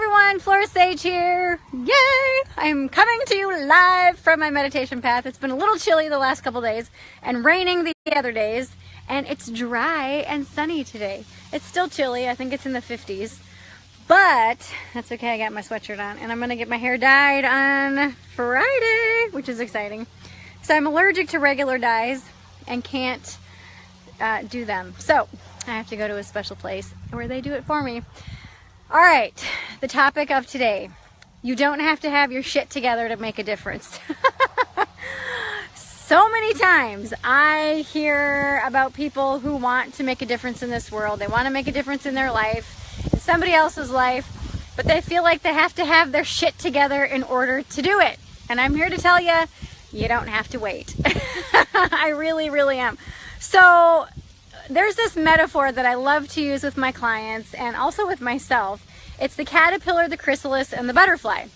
everyone, Flora here. Yay! I'm coming to you live from my meditation path. It's been a little chilly the last couple days and raining the other days, and it's dry and sunny today. It's still chilly. I think it's in the 50s, but that's okay. I got my sweatshirt on, and I'm gonna get my hair dyed on Friday, which is exciting. So I'm allergic to regular dyes and can't do them. So I have to go to a special place where they do it for me. All right, the topic of today. You don't have to have your shit together to make a difference. So many times I hear about people who want to make a difference in this world. They want to make a difference in their life, in somebody else's life, but they feel like they have to have their shit together in order to do it. And I'm here to tell you, you don't have to wait. I really, really am. So there's this metaphor that I love to use with my clients and also with myself. It's the caterpillar, the chrysalis, and the butterfly.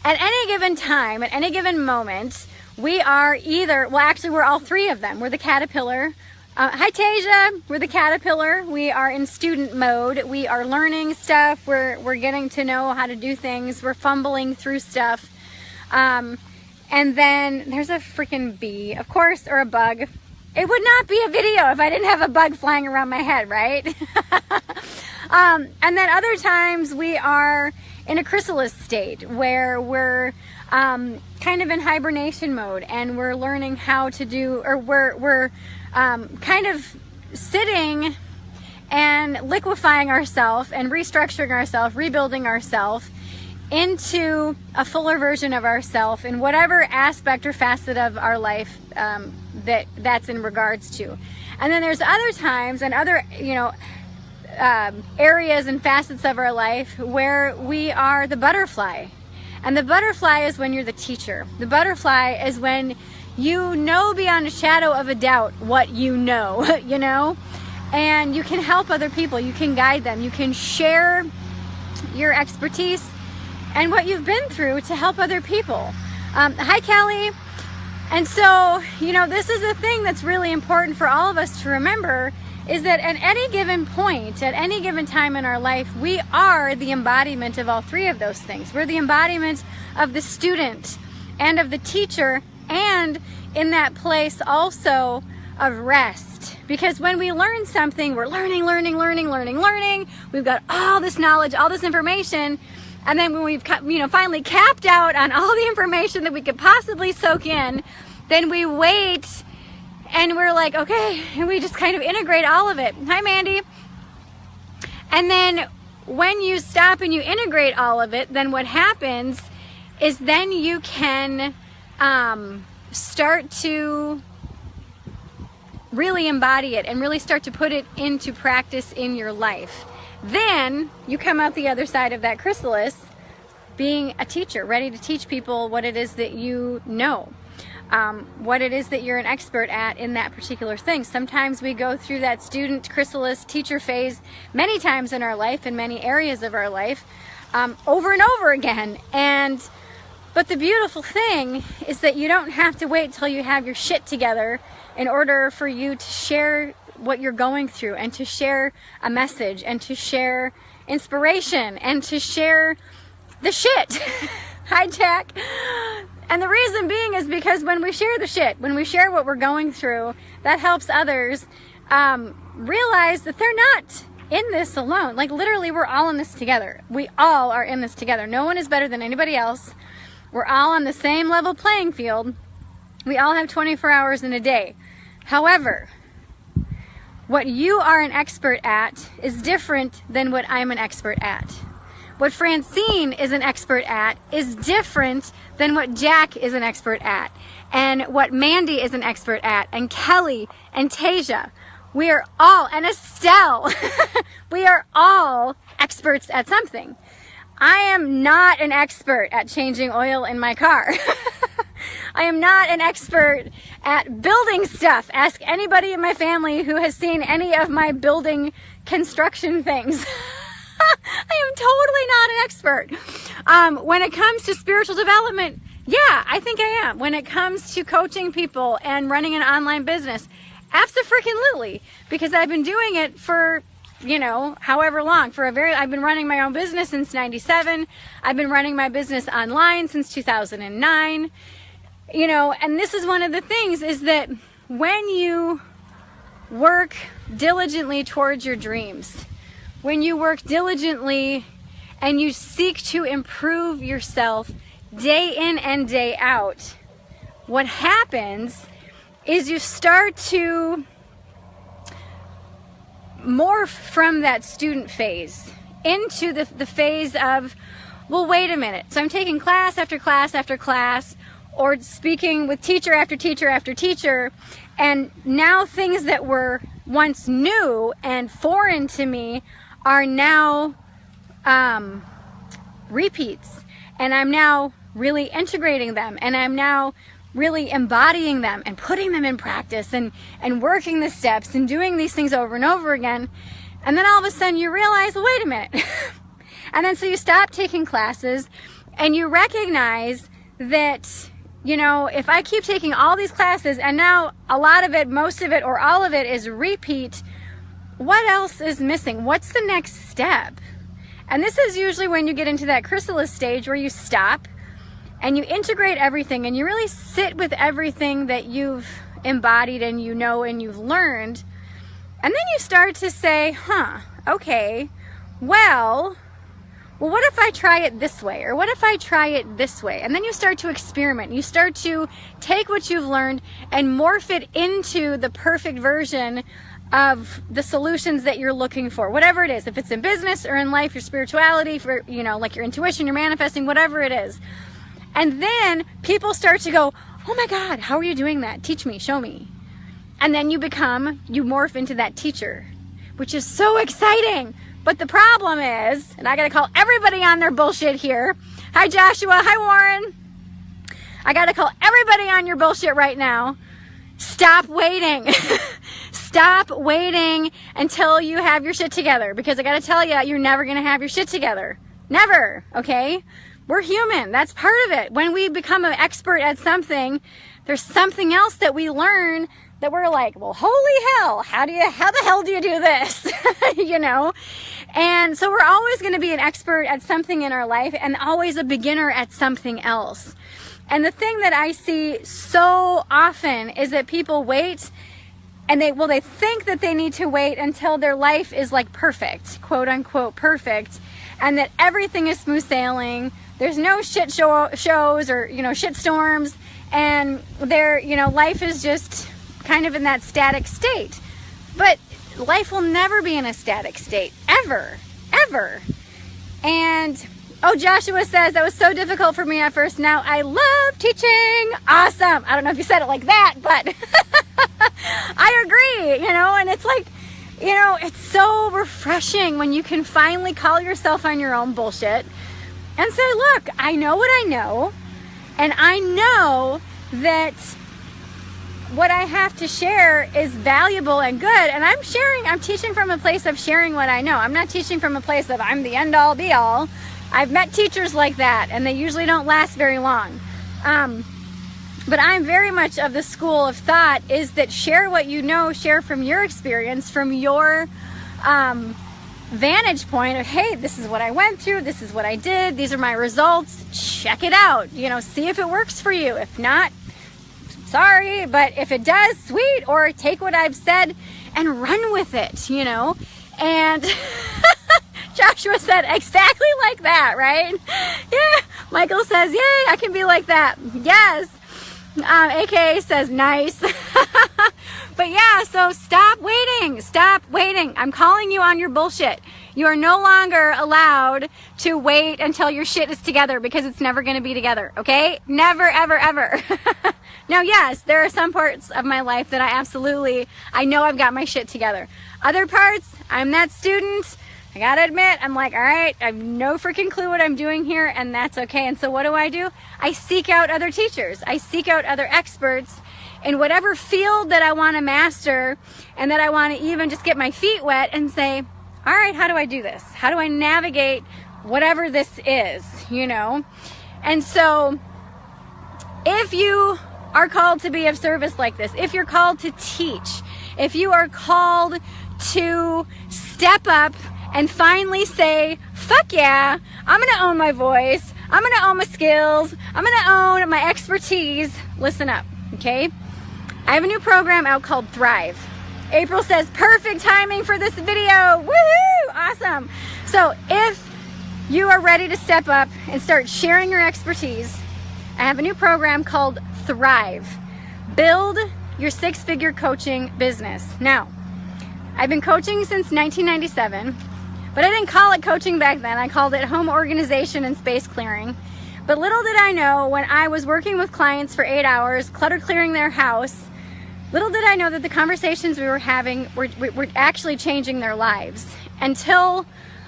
At any given time, at any given moment, we are either, well actually we're all three of them. We're the caterpillar. Hi Tasia, we're the caterpillar. We are in student mode. We are learning stuff. We're getting to know how to do things. We're fumbling through stuff. And then there's a freaking bee, of course, or a bug. It would not be a video if I didn't have a bug flying around my head, right? And then other times we are in a chrysalis state where we're kind of in hibernation mode and we're learning how to do, or we're kind of sitting and liquefying ourselves and restructuring ourselves, rebuilding ourselves into a fuller version of ourselves in whatever aspect or facet of our life that's in regards to. And then there's other times and other, areas and facets of our life where we are the butterfly. And the butterfly is when you're the teacher. The butterfly is when you know beyond a shadow of a doubt what you know, and you can help other people, you can guide them, you can share your expertise and what you've been through to help other people. Hi Kelly. And so, this is the thing that's really important for all of us to remember, is that at any given point, at any given time in our life, we are the embodiment of all three of those things. We're the embodiment of the student and of the teacher, and in that place also of rest. Because when we learn something, we're learning. We've got all this knowledge, all this information, and then when we've finally capped out on all the information that we could possibly soak in, then we wait and we're like, okay, and we just kind of integrate all of it. Hi, Mandy. And then when you stop and you integrate all of it, then what happens is then you can start to really embody it and really start to put it into practice in your life. Then you come out the other side of that chrysalis being a teacher, ready to teach people what it is that you know. What it is that you're an expert at in that particular thing. Sometimes we go through that student chrysalis teacher phase many times in our life, in many areas of our life, over and over again. But the beautiful thing is that you don't have to wait till you have your shit together in order for you to share what you're going through and to share a message and to share inspiration and to share the shit. Hi, Jack. And the reason being is because when we share the shit, when we share what we're going through, that helps others realize that they're not in this alone. Like literally, we're all in this together. We all are in this together. No one is better than anybody else. We're all on the same level playing field. We all have 24 hours in a day. However, what you are an expert at is different than what I'm an expert at. What Francine is an expert at is different than what Jack is an expert at, and what Mandy is an expert at, and Kelly and Tasia. We are all, and Estelle, we are all experts at something. I am not an expert at changing oil in my car. I am not an expert at building stuff. Ask anybody in my family who has seen any of my building construction things. I am totally not an expert. When it comes to spiritual development, yeah, I think I am. When it comes to coaching people and running an online business, abso-freaking-lutely, because I've been doing it for you know, however long, I've been running my own business since 97. I've been running my business online since 2009, you know, and this is one of the things is that when you work diligently towards your dreams, when you work diligently and you seek to improve yourself day in and day out, what happens is you start to morph from that student phase into the phase of, well, wait a minute. So I'm taking class after class after class, or speaking with teacher after teacher after teacher, and now things that were once new and foreign to me are now repeats, and I'm now really integrating them, and I'm now really embodying them and putting them in practice and working the steps and doing these things over and over again. And then all of a sudden you realize, well, wait a minute. And then so you stop taking classes and you recognize that, you know, if I keep taking all these classes and now a lot of it, most of it, or all of it is repeat, what else is missing? What's the next step? And this is usually when you get into that chrysalis stage where you stop and you integrate everything and you really sit with everything that you've embodied and you know and you've learned. And then you start to say, okay, well, what if I try it this way? Or what if I try it this way? And then you start to experiment. You start to take what you've learned and morph it into the perfect version of the solutions that you're looking for, whatever it is. If it's in business or in life, your spirituality, for, you know, like your intuition, your manifesting, whatever it is. And then people start to go, oh my God, how are you doing that? Teach me, show me. And then you morph into that teacher, which is so exciting. But the problem is, and I got to call everybody on their bullshit here. Hi, Joshua. Hi, Warren. I got to call everybody on your bullshit right now. Stop waiting. Stop waiting until you have your shit together, because I got to tell you, you're never going to have your shit together. Never. Okay? We're human. That's part of it. When we become an expert at something, there's something else that we learn that we're like, well, holy hell, how the hell do you do this? You know? And so we're always going to be an expert at something in our life and always a beginner at something else. And the thing that I see so often is that people wait and they think that they need to wait until their life is like perfect, quote unquote perfect, and that everything is smooth sailing. There's no shit shows or, you know, shit storms, and life is just kind of in that static state. But life will never be in a static state, ever, ever. And oh, Joshua says, that was so difficult for me at first. Now I love teaching. Awesome. I don't know if you said it like that, but I agree, you know, and it's like, you know, it's so refreshing when you can finally call yourself on your own bullshit and say, look, I know what I know, and I know that what I have to share is valuable and good, and I'm teaching from a place of sharing what I know. I'm not teaching from a place of I'm the end all be all. I've met teachers like that, and they usually don't last very long. But I'm very much of the school of thought is that share what you know, share from your experience, from your vantage point of, hey, this is what I went through, this is what I did, these are my results, check it out, you know, see if it works for you. If not, sorry, but if it does, sweet, or take what I've said and run with it, you know. And Joshua said exactly like that, right? Yeah. Michael says, yay, I can be like that. Yes. AK says, nice. But yeah, so stop waiting. Stop waiting. I'm calling you on your bullshit. You are no longer allowed to wait until your shit is together, because it's never going to be together, okay? Never, ever, ever. Now, yes, there are some parts of my life that I know I've got my shit together. Other parts, I'm that student. I gotta admit, I'm like, all right, I have no freaking clue what I'm doing here, and that's okay. And so what do? I seek out other teachers. I seek out other experts in whatever field that I want to master, and that I want to even just get my feet wet and say, all right, how do I do this? How do I navigate whatever this is, you know? And so if you are called to be of service like this, if you're called to teach, if you are called to step up and finally say, fuck yeah, I'm gonna own my voice, I'm gonna own my skills, I'm gonna own my expertise. Listen up, okay? I have a new program out called Thrive. April says, perfect timing for this video. Woohoo! Awesome. So if you are ready to step up and start sharing your expertise, I have a new program called Thrive. Build your six-figure coaching business. Now, I've been coaching since 1997, but I didn't call it coaching back then. I called it home organization and space clearing. But little did I know, when I was working with clients for 8 hours, clutter clearing their house, little did I know that the conversations we were having were actually changing their lives. Until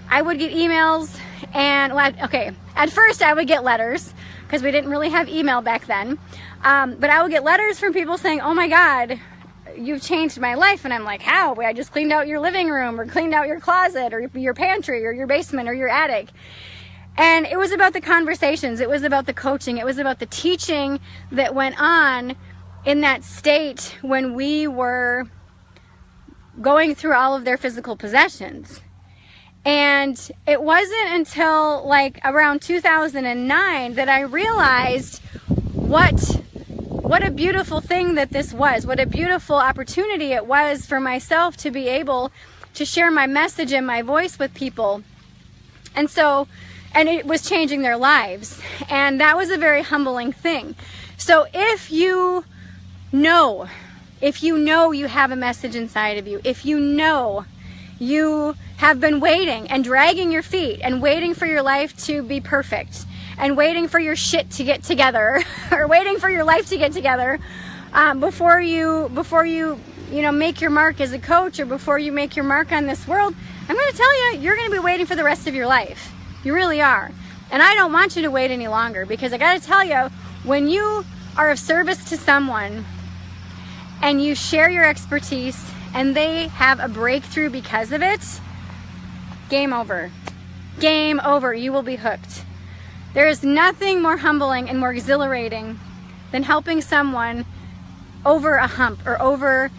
I would get emails and, okay, at first I would get letters, because we didn't really have email back then. But I would get letters from people saying, oh my God, you've changed my life. And I'm like, how? I just cleaned out your living room, or cleaned out your closet, or your pantry, or your basement, or your attic. And it was about the conversations. It was about the coaching. It was about the teaching that went on in that state when we were going through all of their physical possessions. And it wasn't until like around 2009 that I realized what a beautiful thing that this was, what a beautiful opportunity it was for myself to be able to share my message and my voice with people. And it was changing their lives. And that was a very humbling thing. So if you know you have a message inside of you, if you know you have been waiting and dragging your feet and waiting for your life to be perfect and waiting for your shit to get together or waiting for your life to get together before you make your mark as a coach, or before you make your mark on this world, I'm going to tell you, you're going to be waiting for the rest of your life. You really are. And I don't want you to wait any longer, because I got to tell you, when you are of service to someone and you share your expertise and they have a breakthrough because of it, game over. Game over. You will be hooked. There is nothing more humbling and more exhilarating than helping someone over a hump or over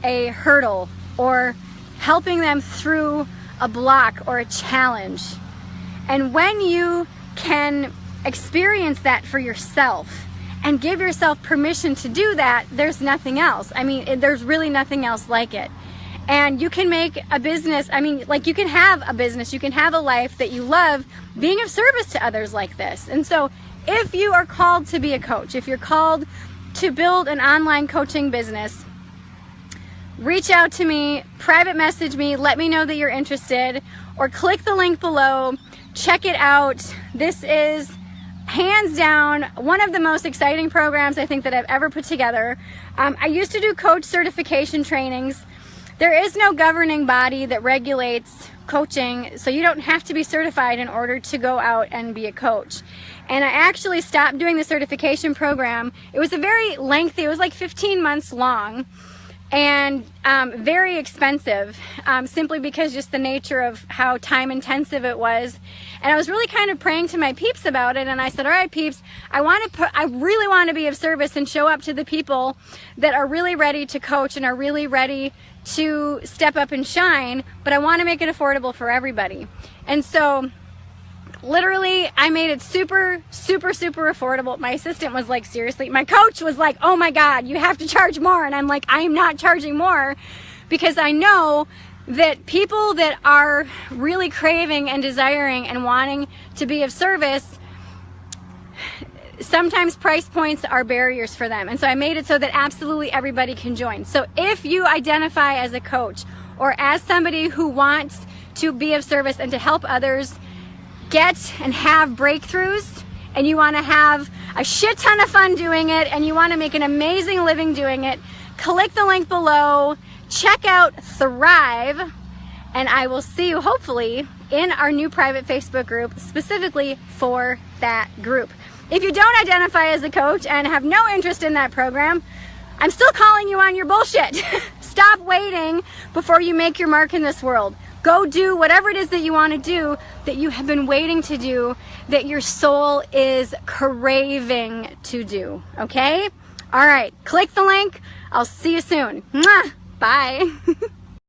a hurdle, or helping them through a block or a challenge. And when you can experience that for yourself and give yourself permission to do that, there's nothing else. I mean, there's really nothing else like it. And you can make a business, you can have a business, you can have a life that you love being of service to others like this. And so if you are called to be a coach, if you're called to build an online coaching business, reach out to me, private message me, let me know that you're interested, or click the link below, check it out. This is hands down one of the most exciting programs I think that I've ever put together. I used to do coach certification trainings. There is no governing body that regulates coaching, so you don't have to be certified in order to go out and be a coach. And I actually stopped doing the certification program. It was a very lengthy, it was like 15 months long, and very expensive, simply because just the nature of how time intensive it was. And I was really kind of praying to my peeps about it, and I said, all right, peeps, I really want to be of service and show up to the people that are really ready to coach and are really ready to step up and shine, but I want to make it affordable for everybody. And so literally I made it super, super, super affordable. My assistant was like, seriously, my coach was like, oh my God, you have to charge more. And I'm like, I am not charging more, because I know that people that are really craving and desiring and wanting to be of service, sometimes price points are barriers for them. And so I made it so that absolutely everybody can join. So if you identify as a coach or as somebody who wants to be of service and to help others get and have breakthroughs, and you want to have a shit ton of fun doing it, and you want to make an amazing living doing it, click the link below, check out Thrive, and I will see you hopefully in our new private Facebook group specifically for that group. If you don't identify as a coach and have no interest in that program, I'm still calling you on your bullshit. Stop waiting before you make your mark in this world. Go do whatever it is that you want to do, that you have been waiting to do, that your soul is craving to do, okay? All right, click the link. I'll see you soon. Mwah! Bye.